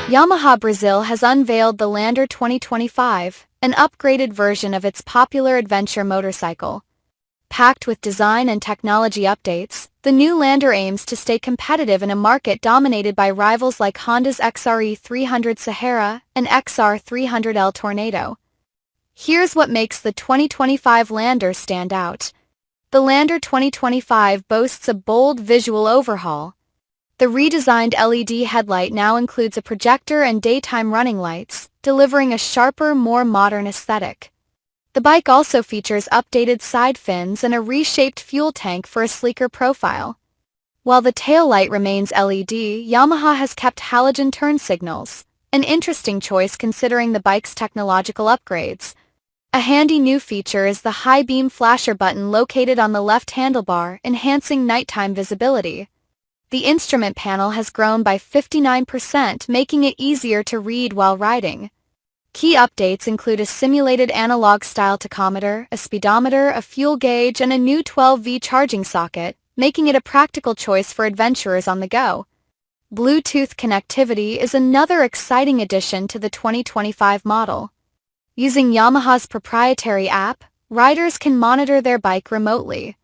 Yamaha Brazil has unveiled the Lander 2025, an upgraded version of its popular adventure motorcycle. Packed with design and technology updates, the new Lander aims to stay competitive in a market dominated by rivals like Honda's XRE 300 Sahara and XR 300L Tornado. Here's what makes the 2025 Lander stand out. The Lander 2025 boasts a bold visual overhaul. The redesigned LED headlight now includes a projector and daytime running lights, delivering a sharper, more modern aesthetic. The bike also features updated side fins and a reshaped fuel tank for a sleeker profile. While the taillight remains LED, Yamaha has kept halogen turn signals, an interesting choice considering the bike's technological upgrades. A handy new feature is the high beam flasher button located on the left handlebar, enhancing nighttime visibility. The instrument panel has grown by 59%, making it easier to read while riding. Key updates include a simulated analog-style tachometer, a speedometer, a fuel gauge, and a new 12V charging socket, making it a practical choice for adventurers on the go. Bluetooth connectivity is another exciting addition to the 2025 model. Using Yamaha's proprietary app, riders can monitor their bike remotely.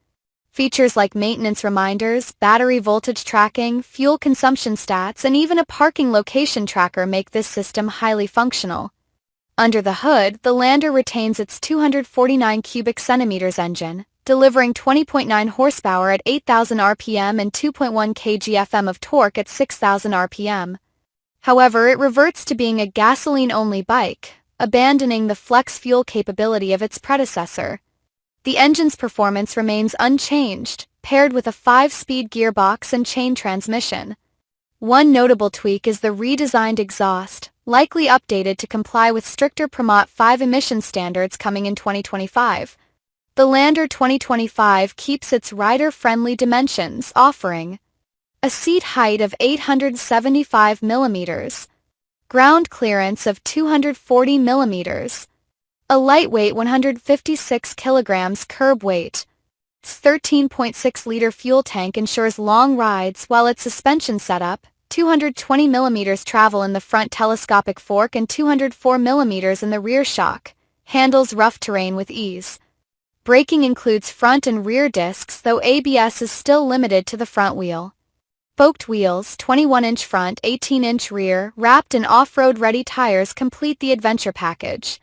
Features like maintenance reminders, battery voltage tracking, fuel consumption stats, and even a parking location tracker make this system highly functional. Under the hood, the Lander retains its 249 cubic centimeters engine, delivering 20.9 horsepower at 8,000 RPM and 2.1 kgfm of torque at 6,000 RPM. However, it reverts to being a gasoline-only bike, abandoning the flex fuel capability of its predecessor. The engine's performance remains unchanged, paired with a 5-speed gearbox and chain transmission. One notable tweak is the redesigned exhaust, likely updated to comply with stricter Promot 5 emission standards coming in 2025. The Lander 2025 keeps its rider-friendly dimensions, offering a seat height of 875 mm, ground clearance of 240 mm, a lightweight 156 kilograms curb weight. Its 13.6-liter fuel tank ensures long rides, while its suspension setup, 220 mm travel in the front telescopic fork and 204 mm in the rear shock, handles rough terrain with ease. Braking includes front and rear discs, though ABS is still limited to the front wheel. Spoked wheels, 21-inch front, 18-inch rear, wrapped in off-road-ready tires complete the adventure package.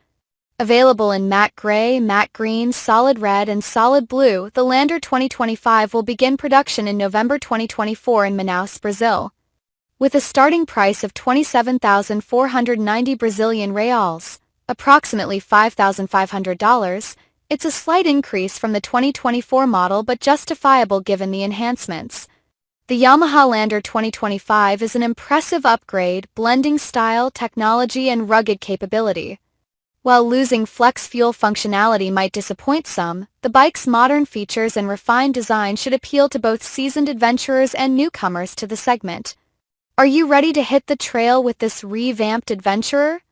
Available in matte gray, matte green, solid red, and solid blue, the Lander 2025 will begin production in November 2024 in Manaus, Brazil. With a starting price of 27,490 Brazilian reals, approximately $5,500, it's a slight increase from the 2024 model but justifiable given the enhancements. The Yamaha Lander 2025 is an impressive upgrade, blending style, technology, and rugged capability. While losing flex fuel functionality might disappoint some, the bike's modern features and refined design should appeal to both seasoned adventurers and newcomers to the segment. Are you ready to hit the trail with this revamped adventurer?